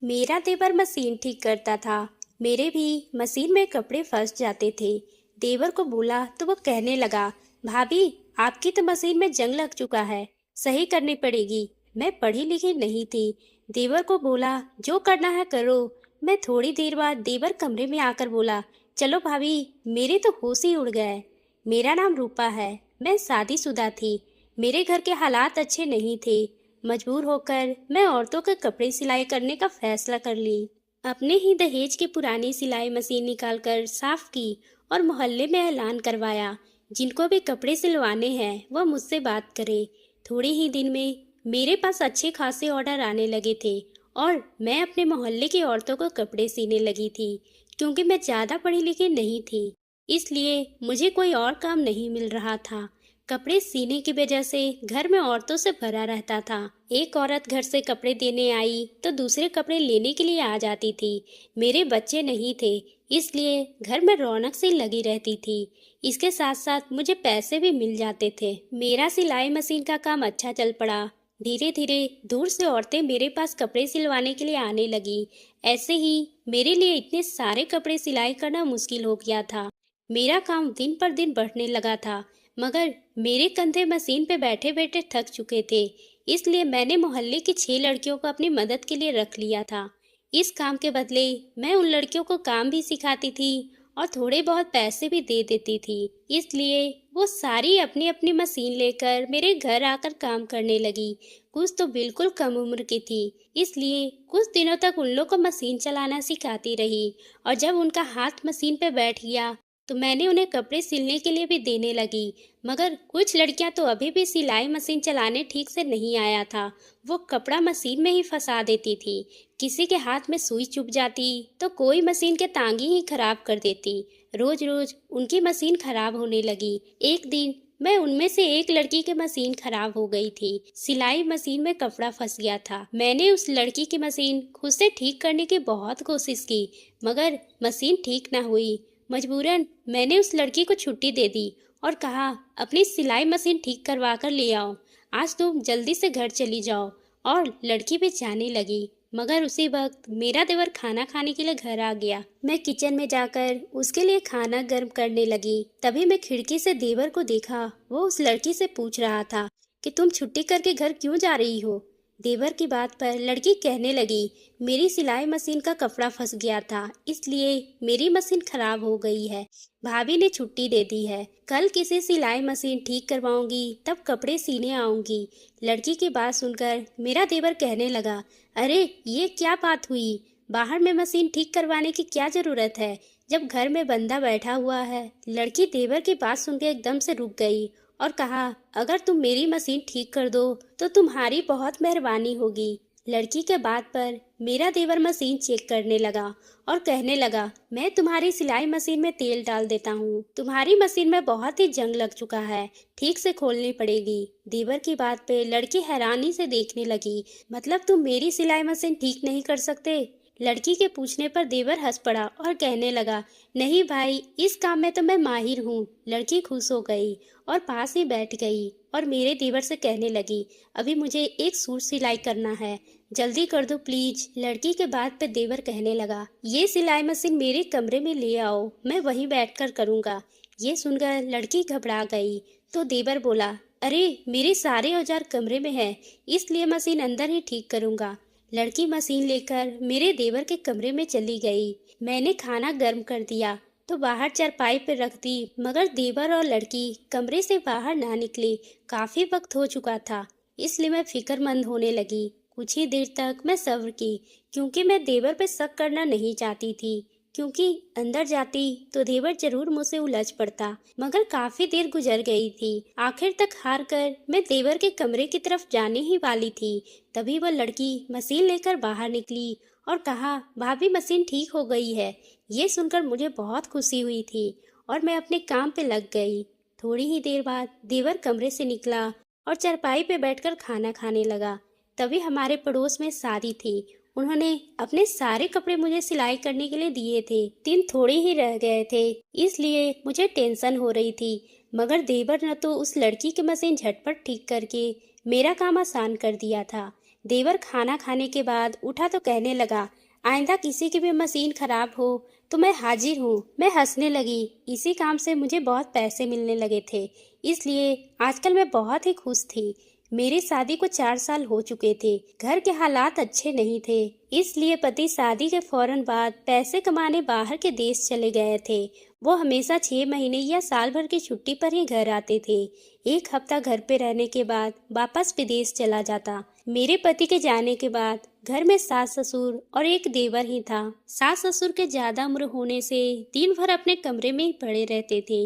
मेरा देवर मशीन ठीक करता था। मेरे भी मशीन में कपड़े फंस जाते थे। देवर को बोला तो वो कहने लगा, भाभी आपकी तो मशीन में जंग लग चुका है, सही करनी पड़ेगी। मैं पढ़ी लिखी नहीं थी। देवर को बोला जो करना है करो। मैं थोड़ी देर बाद देवर कमरे में आकर बोला, चलो भाभी, मेरे तो होश ही उड़ गए। मेरा नाम रूपा है। मैं शादीशुदा थी। मेरे घर के हालात अच्छे नहीं थे। मजबूर होकर मैं औरतों के कपड़े सिलाई करने का फैसला कर ली। अपने ही दहेज की पुरानी सिलाई मशीन निकालकर साफ की और मोहल्ले में ऐलान करवाया, जिनको भी कपड़े सिलवाने हैं वह मुझसे बात करे। थोड़े ही दिन में मेरे पास अच्छे खासे ऑर्डर आने लगे थे और मैं अपने मोहल्ले की औरतों को कपड़े सीने लगी थी। क्योंकि मैं ज़्यादा पढ़ी लिखी नहीं थी, इसलिए मुझे कोई और काम नहीं मिल रहा था। कपड़े सीने की वजह से घर में औरतों से भरा रहता था। एक औरत घर से कपड़े देने आई तो दूसरे कपड़े लेने के लिए आ जाती थी। मेरे बच्चे नहीं थे, इसलिए घर में रौनक सी लगी रहती थी। इसके साथ साथ मुझे पैसे भी मिल जाते थे। मेरा सिलाई मशीन का काम अच्छा चल पड़ा। धीरे धीरे दूर से औरतें मेरे पास कपड़े सिलवाने के लिए आने लगी। ऐसे ही मेरे लिए इतने सारे कपड़े सिलाई करना मुश्किल हो गया था। मेरा काम दिन पर दिन बढ़ने लगा था, मगर मेरे कंधे मशीन पे बैठे बैठे थक चुके थे। इसलिए मैंने मोहल्ले की 6 लड़कियों को अपनी मदद के लिए रख लिया था। इस काम के बदले मैं उन लड़कियों को काम भी सिखाती थी और थोड़े बहुत पैसे भी दे देती थी। इसलिए वो सारी अपनी अपनी मशीन लेकर मेरे घर आकर काम करने लगी। कुछ तो बिल्कुल कम उम्र की थी, इसलिए कुछ दिनों तक उन लोग को मशीन चलाना सिखाती रही। और जब उनका हाथ मशीन पे बैठ गया तो मैंने उन्हें कपड़े सिलने के लिए भी देने लगी। मगर कुछ लड़कियां तो अभी भी सिलाई मशीन चलाने ठीक से नहीं आया था। वो कपड़ा मशीन में ही फंसा देती थी। किसी के हाथ में सुई चुभ जाती तो कोई मशीन के तांगे ही खराब कर देती। रोज रोज उनकी मशीन खराब होने लगी। एक दिन मैं उनमें से एक लड़की की मशीन खराब हो गई थी। सिलाई मशीन में कपड़ा फंस गया था। मैंने उस लड़की की मशीन खुद से ठीक करने की बहुत कोशिश की, मगर मशीन ठीक ना हुई। मजबूरन मैंने उस लड़की को छुट्टी दे दी और कहा, अपनी सिलाई मशीन ठीक करवा कर ले आओ। आज तुम जल्दी से घर चली जाओ। और लड़की भी जाने लगी। मगर उसी वक्त मेरा देवर खाना खाने के लिए घर आ गया। मैं किचन में जाकर उसके लिए खाना गर्म करने लगी। तभी मैं खिड़की से देवर को देखा। वो उस लड़की से पूछ रहा था कि तुम छुट्टी करके घर क्यों जा रही हो। देवर की बात पर लड़की कहने लगी, मेरी सिलाई मशीन का कपड़ा फंस गया था, इसलिए मेरी मशीन खराब हो गई है। भाभी ने छुट्टी दे दी है। कल किसी सिलाई मशीन ठीक करवाऊंगी, तब कपड़े सीने आऊंगी। लड़की की बात सुनकर मेरा देवर कहने लगा, अरे ये क्या बात हुई। बाहर में मशीन ठीक करवाने की क्या जरूरत है, जब घर में बंदा बैठा हुआ है। लड़की देवर की बात सुनकर एकदम से रुक गई और कहा, अगर तुम मेरी मशीन ठीक कर दो तो तुम्हारी बहुत मेहरबानी होगी। लड़की के बात पर मेरा देवर मशीन चेक करने लगा और कहने लगा, मैं तुम्हारी सिलाई मशीन में तेल डाल देता हूँ। तुम्हारी मशीन में बहुत ही जंग लग चुका है, ठीक से खोलनी पड़ेगी। देवर की बात पे लड़की हैरानी से देखने लगी, मतलब तुम मेरी सिलाई मशीन ठीक नहीं कर सकते। लड़की के पूछने पर देवर हंस पड़ा और कहने लगा, नहीं भाई, इस काम में तो मैं माहिर हूँ। लड़की खुश हो गई और पास ही बैठ गई और मेरे देवर से कहने लगी, अभी मुझे एक सूट सिलाई करना है, जल्दी कर दो प्लीज। लड़की के बात पे देवर कहने लगा, ये सिलाई मशीन मेरे कमरे में ले आओ, मैं वहीं बैठकर करूँगा। ये सुनकर लड़की घबरा गई तो देवर बोला, अरे मेरे सारे औजार कमरे में है, इसलिए मशीन अंदर ही ठीक करूँगा। लड़की मशीन लेकर मेरे देवर के कमरे में चली गई। मैंने खाना गर्म कर दिया तो बाहर चारपाई पर रख दी, मगर देवर और लड़की कमरे से बाहर ना निकले। काफी वक्त हो चुका था, इसलिए मैं फिक्रमंद होने लगी। कुछ ही देर तक मैं सब्र की, क्योंकि मैं देवर पे शक करना नहीं चाहती थी, क्योंकि अंदर जाती तो देवर जरूर मुझसे उलझ पड़ता। मगर काफी देर गुजर गई थी। आखिर तक हार कर मैं देवर के कमरे की तरफ जाने ही वाली थी। तभी वह लड़की मशीन लेकर बाहर निकली और कहा, भाभी मशीन ठीक हो गई है। ये सुनकर मुझे बहुत खुशी हुई थी और मैं अपने काम पे लग गई। थोड़ी ही देर बाद देवर कमरे से निकला और चारपाई पे बैठकर खाना खाने लगा। तभी हमारे पड़ोस में शादी थी। उन्होंने अपने सारे कपड़े मुझे सिलाई करने के लिए दिए थे। दिन थोड़े ही रह गए थे, इसलिए मुझे टेंशन हो रही थी। मगर देवर ने तो उस लड़की की मशीन झटपट ठीक करके मेरा काम आसान कर दिया था। देवर खाना खाने के बाद उठा तो कहने लगा, आइंदा किसी की भी मशीन खराब हो तो मैं हाजिर हूँ। मैं हंसने लगी। इसी काम से मुझे बहुत पैसे मिलने लगे थे, इसलिए आजकल मैं बहुत ही खुश थी। मेरी शादी को 4 साल हो चुके थे। घर के हालात अच्छे नहीं थे, इसलिए पति शादी के फौरन बाद पैसे कमाने बाहर के देश चले गए थे। वो हमेशा 6 महीने या साल भर की छुट्टी पर ही घर आते थे। एक हफ्ता घर पे रहने के बाद वापस विदेश चला जाता। मेरे पति के जाने के बाद घर में सास ससुर और एक देवर ही था। सास ससुर के ज्यादा उम्र होने से दिन भर अपने कमरे में ही पड़े रहते थे।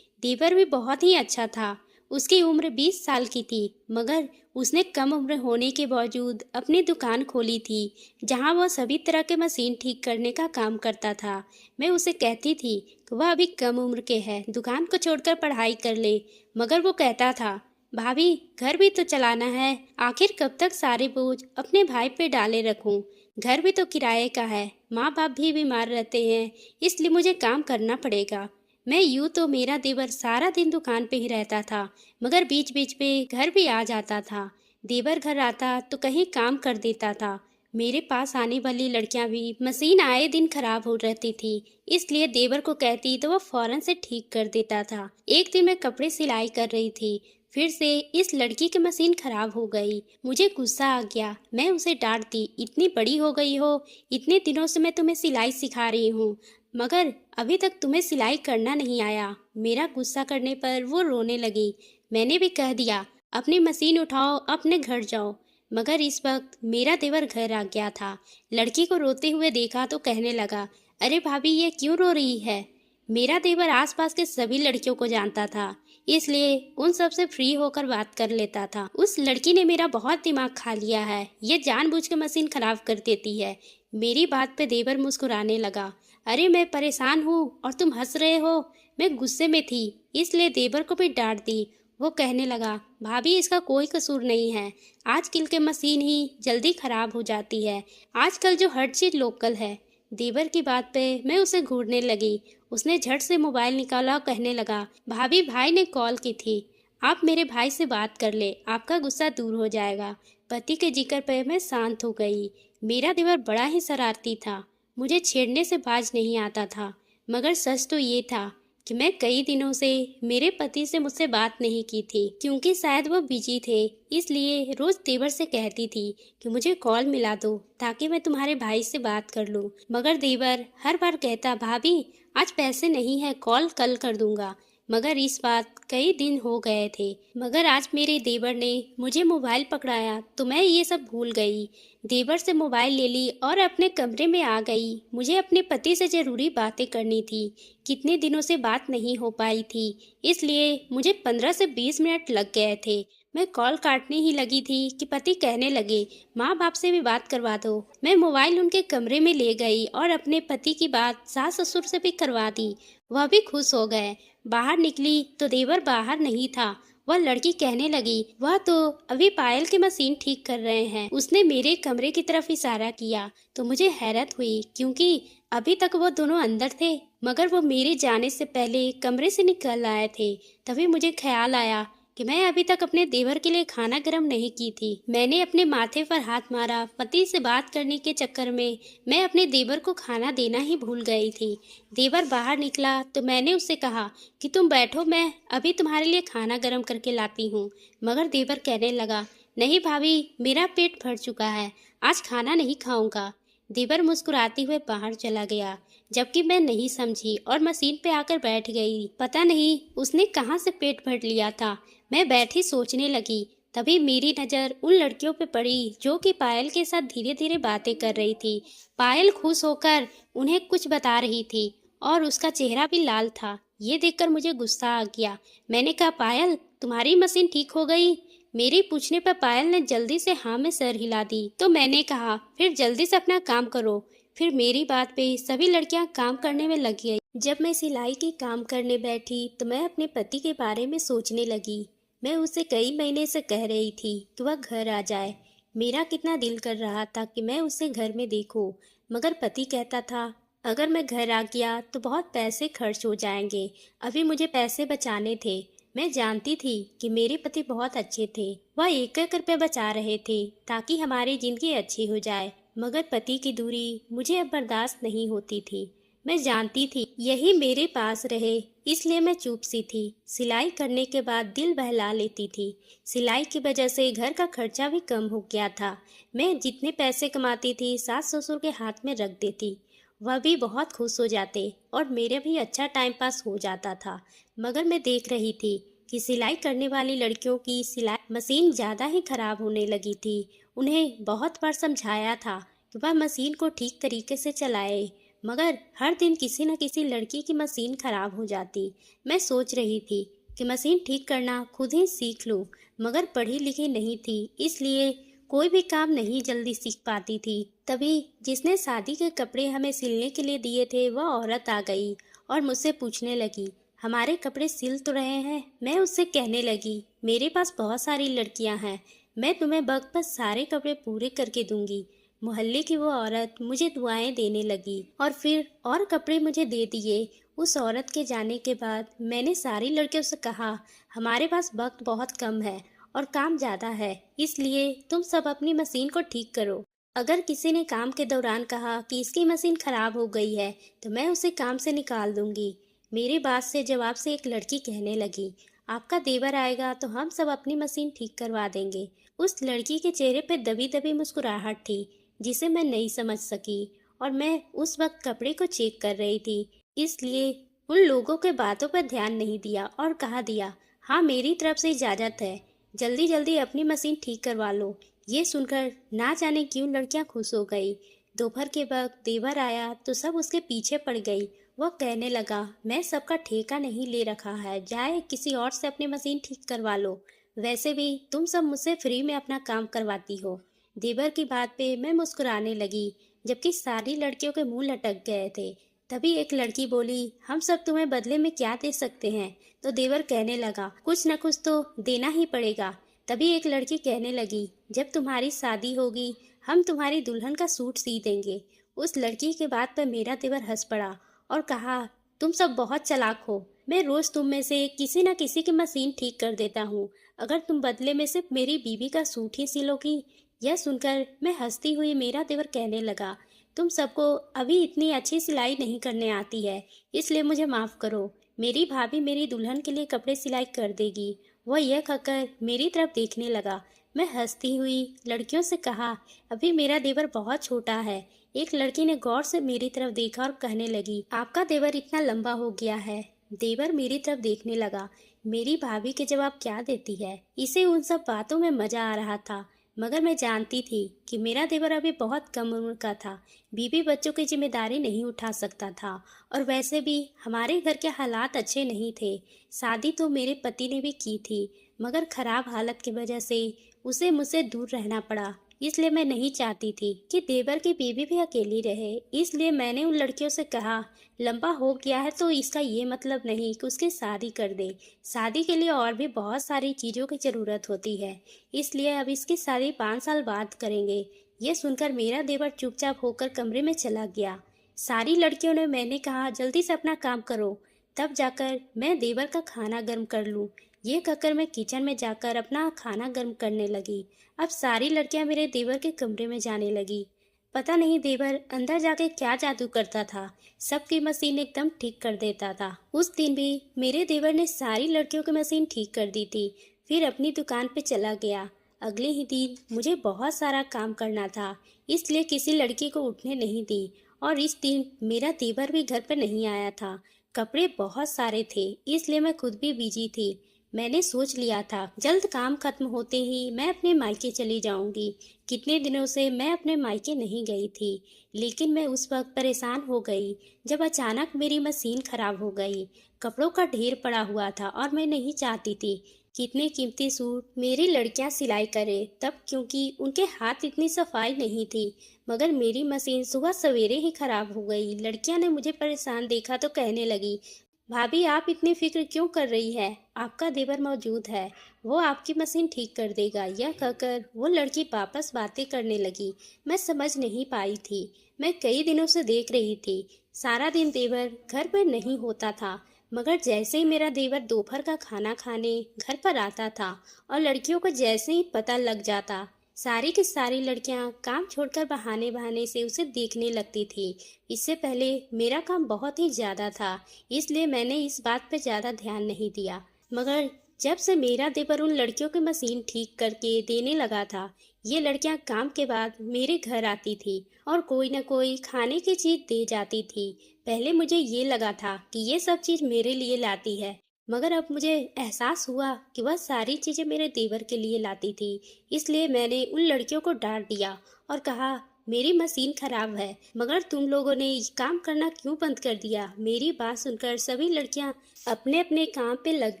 देवर भी बहुत ही अच्छा था। उसकी उम्र 20 साल की थी, मगर उसने कम उम्र होने के बावजूद अपनी दुकान खोली थी, जहां वह सभी तरह के मशीन ठीक करने का काम करता था। मैं उसे कहती थी कि वह अभी कम उम्र के है, दुकान को छोड़कर पढ़ाई कर ले, मगर वो कहता था, भाभी घर भी तो चलाना है, आखिर कब तक सारे बोझ अपने भाई पे डाले रखूं। घर भी तो किराए का है, माँ बाप भी बीमार रहते हैं, इसलिए मुझे काम करना पड़ेगा। मैं यूं तो मेरा देवर सारा दिन दुकान पे ही रहता था, मगर बीच बीच पे घर भी आ जाता था। देवर घर आता तो कहीं काम कर देता था। मेरे पास आने वाली लड़कियां भी मशीन आए दिन खराब हो रहती थी, इसलिए देवर को कहती तो वह फौरन से ठीक कर देता था। एक दिन मैं कपड़े सिलाई कर रही थी, फिर से इस लड़की की मशीन खराब हो गई। मुझे गुस्सा आ गया। मैं उसे डांट दी, इतनी बड़ी हो गई हो, इतने दिनों से मैं तुम्हें सिलाई सिखा रही हूँ, मगर अभी तक तुम्हें सिलाई करना नहीं आया। मेरा गुस्सा करने पर वो रोने लगी। मैंने भी कह दिया, अपनी मशीन उठाओ, अपने घर जाओ। मगर इस वक्त मेरा देवर घर आ गया था। लड़की को रोते हुए देखा तो कहने लगा, अरे भाभी ये क्यों रो रही है। मेरा देवर आसपास के सभी लड़कियों को जानता था, इसलिए उन सब से फ्री होकर बात कर लेता था। उस लड़की ने मेरा बहुत दिमाग खा लिया है, ये जानबूझ के मशीन खराब कर देती है। मेरी बात पे देवर मुस्कुराने लगा। अरे मैं परेशान हूँ और तुम हंस रहे हो। मैं गुस्से में थी, इसलिए देवर को भी डांट दी। वो कहने लगा, भाभी इसका कोई कसूर नहीं है, आजकल के मशीन ही जल्दी खराब हो जाती है, आजकल जो हर चीज लोकल है। देवर की बात पे मैं उसे घूरने लगी। उसने झट से मोबाइल निकाला और कहने लगा, भाभी भाई ने कॉल की थी, आप मेरे भाई से बात कर ले, आपका गुस्सा दूर हो जाएगा। पति के जिक्र पे मैं शांत हो गई। मेरा देवर बड़ा ही शरारती था, मुझे छेड़ने से बाज नहीं आता था, मगर सच तो ये था कि मैं कई दिनों से मेरे पति से मुझसे बात नहीं की थी, क्योंकि शायद वो बिजी थे। इसलिए रोज देवर से कहती थी कि मुझे कॉल मिला दो ताकि मैं तुम्हारे भाई से बात कर लूं, मगर देवर हर बार कहता, भाभी आज पैसे नहीं है, कॉल कल कर दूंगा। मगर इस बात कई दिन हो गए थे, मगर आज मेरे देवर ने मुझे मोबाइल पकड़ाया तो मैं ये सब भूल गई। देवर से मोबाइल ले ली और अपने कमरे में आ गई। मुझे अपने पति से जरूरी बातें करनी थी, कितने दिनों से बात नहीं हो पाई थी, इसलिए मुझे 15 से 20 मिनट लग गए थे। मैं कॉल काटने ही लगी थी कि पति कहने लगे, माँ बाप से भी बात करवा दो। मैं मोबाइल उनके कमरे में ले गई और अपने पति की बात सास ससुर से भी करवा दी। वह भी खुश हो गए। बाहर निकली तो देवर बाहर नहीं था। वह लड़की कहने लगी, वह तो अभी पायल की मशीन ठीक कर रहे हैं। उसने मेरे कमरे की तरफ इशारा किया तो मुझे हैरत हुई, क्योंकि अभी तक वो दोनों अंदर थे, मगर वो मेरे जाने से पहले कमरे से निकल आए थे। तभी मुझे ख्याल आया कि मैं अभी तक अपने देवर के लिए खाना गर्म नहीं की थी। मैंने अपने माथे पर हाथ मारा। पति से बात करने के चक्कर में मैं अपने देवर को खाना देना ही भूल गई थी। देवर बाहर निकला तो मैंने उससे कहा कि तुम बैठो, मैं अभी तुम्हारे लिए खाना गर्म करके लाती हूँ। मगर देवर कहने लगा, नहीं भाभी मेरा पेट भर चुका है, आज खाना नहीं खाऊंगा। देवर मुस्कुराते हुए बाहर चला गया, जबकि मैं नहीं समझी और मशीन पे आकर बैठ गई। पता नहीं उसने कहाँ से पेट भर लिया था। मैं बैठी सोचने लगी, तभी मेरी नज़र उन लड़कियों पे पड़ी जो कि पायल के साथ धीरे धीरे बातें कर रही थी। पायल खुश होकर उन्हें कुछ बता रही थी और उसका चेहरा भी लाल था। ये देखकर मुझे गुस्सा आ गया। मैंने कहा, पायल तुम्हारी मशीन ठीक हो गई? मेरे पूछने पर पायल ने जल्दी से हाँ में सर हिला दी। तो मैंने कहा, फिर जल्दी से अपना काम करो। फिर मेरी बात पे सभी लड़कियां काम करने में लग गई। जब मैं सिलाई की काम करने बैठी तो मैं अपने पति के बारे में सोचने लगी। मैं उसे कई महीने से कह रही थी कि वह घर आ जाए। मेरा कितना दिल कर रहा था कि मैं उसे घर में देखूं, मगर पति कहता था, अगर मैं घर आ गया तो बहुत पैसे खर्च हो जाएंगे, अभी मुझे पैसे बचाने थे। मैं जानती थी कि मेरे पति बहुत अच्छे थे। वह एक एक रुपये बचा रहे थे ताकि हमारी जिंदगी अच्छी हो जाए, मगर पति की दूरी मुझे अब बर्दाश्त नहीं होती थी। मैं जानती थी यही मेरे पास रहे, इसलिए मैं चुप सी थी। सिलाई करने के बाद दिल बहला लेती थी। सिलाई की वजह से घर का खर्चा भी कम हो गया था। मैं जितने पैसे कमाती थी सास ससुर के हाथ में रख देती। वह भी बहुत खुश हो जाते और मेरे भी अच्छा टाइम पास हो जाता था। मगर मैं देख रही थी कि सिलाई करने वाली लड़कियों की सिलाई मशीन ज़्यादा ही खराब होने लगी थी। उन्हें बहुत बार समझाया था कि वह मशीन को ठीक तरीके से चलाए, मगर हर दिन किसी न किसी लड़की की मशीन खराब हो जाती। मैं सोच रही थी कि मशीन ठीक करना खुद ही सीख लूं, मगर पढ़ी लिखी नहीं थी, इसलिए कोई भी काम नहीं जल्दी सीख पाती थी। तभी जिसने शादी के कपड़े हमें सिलने के लिए दिए थे वह औरत आ गई और मुझसे पूछने लगी, हमारे कपड़े सिल तो रहे हैं? मैं उससे कहने लगी, मेरे पास बहुत सारी लड़कियां हैं, मैं तुम्हें वक्त पर सारे कपड़े पूरे करके दूंगी। मोहल्ले की वो औरत मुझे दुआएं देने लगी और फिर और कपड़े मुझे दे दिए। उस औरत के जाने के बाद मैंने सारी लड़कियों से कहा, हमारे पास वक्त बहुत कम है और काम ज़्यादा है, इसलिए तुम सब अपनी मशीन को ठीक करो। अगर किसी ने काम के दौरान कहा कि इसकी मशीन खराब हो गई है तो मैं उसे काम से निकाल दूंगी। मेरी बात से जवाब से एक लड़की कहने लगी, आपका देवर आएगा तो हम सब अपनी मशीन ठीक करवा देंगे। उस लड़की के चेहरे पे दबी दबी मुस्कुराहट थी जिसे मैं नहीं समझ सकी, और मैं उस वक्त कपड़े को चेक कर रही थी, इसलिए उन लोगों के बातों पर ध्यान नहीं दिया और कहा दिया, हाँ मेरी तरफ से इजाज़त है, जल्दी जल्दी अपनी मशीन ठीक करवा लो। ये सुनकर ना जाने क्यों लड़कियां खुश हो गई। दोपहर के वक्त देवर आया तो सब उसके पीछे पड़ गई। वह कहने लगा, मैं सबका ठेका नहीं ले रखा है, जाए किसी और से अपनी मशीन ठीक करवा लो, वैसे भी तुम सब मुझसे फ्री में अपना काम करवाती हो। देवर की बात पे मैं मुस्कुराने लगी, जबकि सारी लड़कियों के मुंह लटक गए थे। तभी एक लड़की बोली, हम सब तुम्हें बदले में क्या दे सकते हैं? तो देवर कहने लगा, कुछ न कुछ तो देना ही पड़ेगा। तभी एक लड़की कहने लगी, जब तुम्हारी शादी होगी हम तुम्हारी दुल्हन का सूट सी देंगे। उस लड़की के बात पर मेरा देवर हंस पड़ा और कहा, तुम सब बहुत चालाक हो, मैं रोज तुम में से किसी न किसी की मशीन ठीक कर देता हूँ, अगर तुम बदले में सिर्फ मेरी बीवी का सूट ही सिलोगी। यह सुनकर मैं हंसती हुई मेरा देवर कहने लगा, तुम सबको अभी इतनी अच्छी सिलाई नहीं करने आती है, इसलिए मुझे माफ़ करो, मेरी भाभी मेरी दुल्हन के लिए कपड़े सिलाई कर देगी। वह यह कहकर मेरी तरफ देखने लगा। मैं हंसती हुई लड़कियों से कहा, अभी मेरा देवर बहुत छोटा है। एक लड़की ने गौर से मेरी तरफ देखा और कहने लगी, आपका देवर इतना लंबा हो गया है। देवर मेरी तरफ देखने लगा। मेरी भाभी के जवाब क्या देती है, इसे उन सब बातों में मजा आ रहा था, मगर मैं जानती थी कि मेरा देवर अभी बहुत कम उम्र का था, बीवी बच्चों की जिम्मेदारी नहीं उठा सकता था, और वैसे भी हमारे घर के हालात अच्छे नहीं थे। शादी तो मेरे पति ने भी की थी, मगर खराब हालत की वजह से उसे मुझसे दूर रहना पड़ा। इसलिए मैं नहीं चाहती थी कि देवर की बीवी भी अकेली रहे। इसलिए मैंने उन लड़कियों से कहा, लंबा हो गया है तो इसका ये मतलब नहीं कि उसकी शादी कर दे। शादी के लिए और भी बहुत सारी चीज़ों की ज़रूरत होती है, इसलिए अब इसकी शादी 5 साल बाद करेंगे। ये सुनकर मेरा देवर चुपचाप होकर कमरे में चला गया। सारी लड़कियों ने मैंने कहा, जल्दी से अपना काम करो, तब जाकर मैं देवर का खाना गर्म कर लूँ। ये कहकर मैं किचन में जाकर अपना खाना गर्म करने लगी। अब सारी लड़कियां मेरे देवर के कमरे में जाने लगी। पता नहीं देवर अंदर जाके क्या जादू करता था, सबकी मशीन एकदम ठीक कर देता था। उस दिन भी मेरे देवर ने सारी लड़कियों की मशीन ठीक कर दी थी, फिर अपनी दुकान पे चला गया। अगले ही दिन मुझे बहुत सारा काम करना था, इसलिए किसी लड़की को उठने नहीं दी, और इस दिन मेरा देवर भी घर पर नहीं आया था। कपड़े बहुत सारे थे, इसलिए मैं खुद भी बिजी थी। मैंने सोच लिया था जल्द काम खत्म होते ही मैं अपने मायके चली जाऊंगी। कितने दिनों से मैं अपने मायके नहीं गई थी, लेकिन मैं उस वक्त परेशान हो गई जब अचानक मेरी मशीन खराब हो गई। कपड़ों का ढेर पड़ा हुआ था और मैं नहीं चाहती थी कितने कीमती सूट मेरी लड़कियां सिलाई करे, तब क्योंकि उनके हाथ इतनी सफाई नहीं थी। मगर मेरी मशीन सुबह सवेरे ही खराब हो गई। लड़कियां ने मुझे परेशान देखा तो कहने लगी, भाभी आप इतनी फिक्र क्यों कर रही है, आपका देवर मौजूद है, वो आपकी मशीन ठीक कर देगा। यह कहकर वो लड़की वापस बातें करने लगी। मैं समझ नहीं पाई थी। मैं कई दिनों से देख रही थी, सारा दिन देवर घर पर नहीं होता था। मगर जैसे ही मेरा देवर दोपहर का खाना खाने घर पर आता था और लड़कियों को जैसे ही पता लग जाता, सारी की सारी लड़कियां काम छोड़कर बहाने बहाने से उसे देखने लगती थी। इससे पहले मेरा काम बहुत ही ज़्यादा था, इसलिए मैंने इस बात पर ज़्यादा ध्यान नहीं दिया। मगर जब से मेरा देवर उन लड़कियों की मशीन ठीक करके देने लगा था, ये लड़कियां काम के बाद मेरे घर आती थी और कोई न कोई खाने की चीज दे जाती थी। पहले मुझे ये लगा था कि ये सब चीज मेरे लिए लाती है, मगर अब मुझे एहसास हुआ कि वह सारी चीजें मेरे देवर के लिए लाती थी। इसलिए मैंने उन लड़कियों को डांट दिया और कहा, मेरी मशीन खराब है, मगर तुम लोगों ने ये काम करना क्यों बंद कर दिया। मेरी बात सुनकर सभी लड़कियां अपने अपने काम पे लग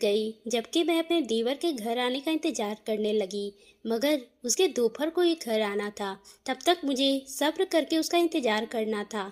गई, जबकि मैं अपने देवर के घर आने का इंतजार करने लगी। मगर उसके दोपहर को ही घर आना था, तब तक मुझे सब्र करके उसका इंतजार करना था।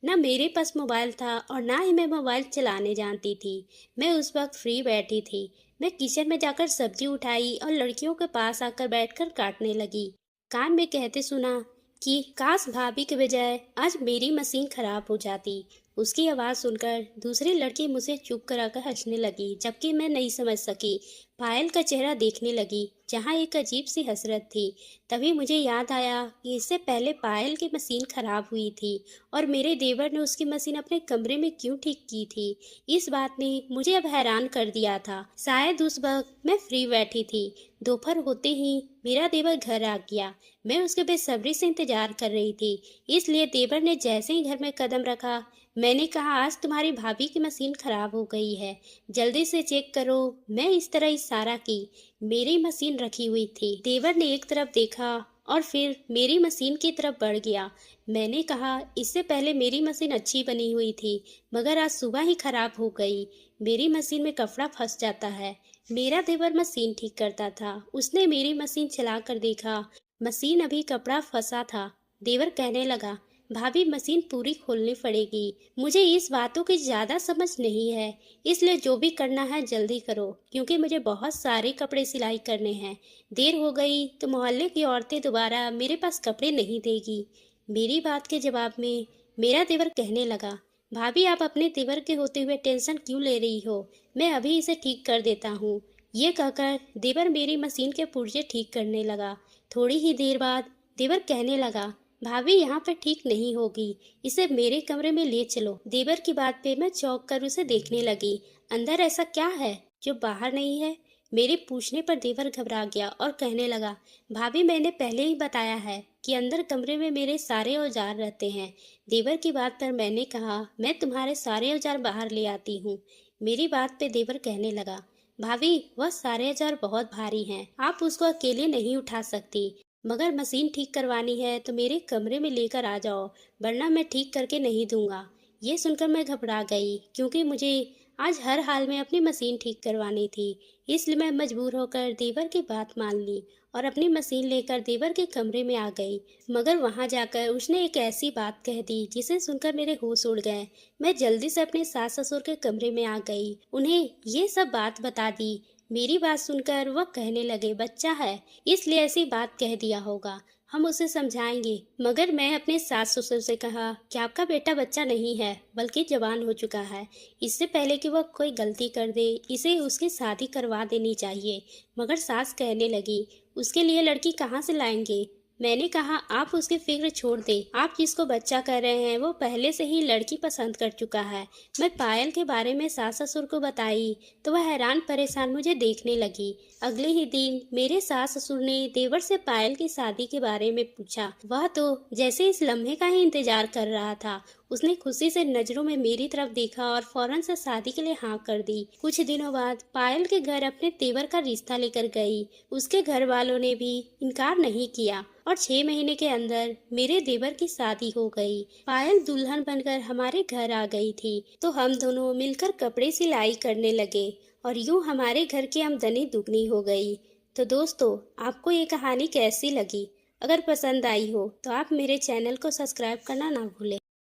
ना मेरे पास मोबाइल था और ना ही मैं मोबाइल चलाने जानती थी। मैं उस वक्त फ्री बैठी थी। मैं किचन में जाकर सब्जी उठाई और लड़कियों के पास आकर बैठकर काटने लगी। कान में कहते सुना कि काश भाभी के बजाय आज मेरी मशीन खराब हो जाती। उसकी आवाज़ सुनकर दूसरी लड़की मुझे चुप कराकर हंसने लगी, जबकि मैं नहीं समझ सकी। पायल का चेहरा देखने लगी, जहाँ एक अजीब सी हसरत थी। तभी मुझे याद आया कि इससे पहले पायल की मशीन खराब हुई थी और मेरे देवर ने उसकी मशीन अपने कमरे में क्यों ठीक की थी। इस बात ने मुझे अब हैरान कर दिया था। शायद उस वक्त मैं फ्री बैठी थी। दोपहर होते ही मेरा देवर घर आ गया। मैं उसके बेसब्री से इंतजार कर रही थी, इसलिए देवर ने जैसे ही घर में कदम रखा, मैंने कहा, आज तुम्हारी भाभी की मशीन खराब हो गई है, जल्दी से चेक करो। मैं इस तरह इशारा की। मेरी मशीन रखी हुई थी। देवर ने एक तरफ देखा और फिर मेरी मशीन की तरफ बढ़ गया। मैंने कहा, इससे पहले मेरी मशीन अच्छी बनी हुई थी, मगर आज सुबह ही खराब हो गई। मेरी मशीन में कपड़ा फंस जाता है। मेरा देवर मशीन ठीक करता था। उसने मेरी मशीन चला कर देखा, मशीन अभी कपड़ा फंसा था। देवर कहने लगा, भाभी मशीन पूरी खोलनी पड़ेगी। मुझे इस बातों की ज़्यादा समझ नहीं है, इसलिए जो भी करना है जल्दी करो, क्योंकि मुझे बहुत सारे कपड़े सिलाई करने हैं। देर हो गई तो मोहल्ले की औरतें दोबारा मेरे पास कपड़े नहीं देगी। मेरी बात के जवाब में मेरा देवर कहने लगा, भाभी आप अपने देवर के होते हुए टेंशन क्यों ले रही हो, मैं अभी इसे ठीक कर देता हूँ। ये कहकर देवर मेरी मशीन के पुर्जे ठीक करने लगा। थोड़ी ही देर बाद देवर कहने लगा, भाभी यहाँ पर ठीक नहीं होगी, इसे मेरे कमरे में ले चलो। देवर की बात पे मैं चौंक कर उसे देखने लगी। अंदर ऐसा क्या है जो बाहर नहीं है। मेरे पूछने पर देवर घबरा गया और कहने लगा, भाभी मैंने पहले ही बताया है कि अंदर कमरे में मेरे सारे औजार रहते हैं। देवर की बात पर मैंने कहा, मैं तुम्हारे सारे औजार बाहर ले आती हूँ। मेरी बात पे देवर कहने लगा, भाभी वह सारे औजार बहुत भारी हैं, आप उसको अकेले नहीं उठा सकती। मगर मशीन ठीक करवानी है तो मेरे कमरे में लेकर आ जाओ, वरना मैं ठीक करके नहीं दूंगा। ये सुनकर मैं घबरा गई, क्योंकि मुझे आज हर हाल में अपनी मशीन ठीक करवानी थी। इसलिए मैं मजबूर होकर देवर की बात मान ली और अपनी मशीन लेकर देवर के कमरे में आ गई। मगर वहां जाकर उसने एक ऐसी बात कह दी जिसे सुनकर मेरे होश उड़ गए। मैं जल्दी से अपने सास ससुर के कमरे में आ गई, उन्हें ये सब बात बता दी। मेरी बात सुनकर वह कहने लगे, बच्चा है इसलिए ऐसी बात कह दिया होगा, हम उसे समझाएंगे। मगर मैं अपने सास ससुर से कहा कि आपका बेटा बच्चा नहीं है, बल्कि जवान हो चुका है। इससे पहले कि वह कोई गलती कर दे, इसे उसकी शादी करवा देनी चाहिए। मगर सास कहने लगी, उसके लिए लड़की कहाँ से लाएंगे। मैंने कहा, आप उसकी फिक्र छोड़ दे, आप जिसको बच्चा कर रहे हैं वो पहले से ही लड़की पसंद कर चुका है। मैं पायल के बारे में सास ससुर को बताई तो वह हैरान परेशान मुझे देखने लगी। अगले ही दिन मेरे सास ससुर ने देवर से पायल की शादी के बारे में पूछा। वह तो जैसे इस लम्हे का ही इंतजार कर रहा था। उसने खुशी से नजरों में मेरी तरफ देखा और फौरन से शादी के लिए हाँ कर दी। कुछ दिनों बाद पायल के घर अपने तेवर का रिश्ता लेकर गई। उसके घर वालों ने भी इनकार नहीं किया और 6 महीने के अंदर मेरे देवर की शादी हो गई। पायल दुल्हन बनकर हमारे घर आ गई थी तो हम दोनों मिलकर कपड़े सिलाई करने लगे और यूं हमारे घर की आमदनी दुगनी हो गई। तो दोस्तों, आपको ये कहानी कैसी लगी? अगर पसंद आई हो तो आप मेरे चैनल को सब्सक्राइब करना ना भूलें।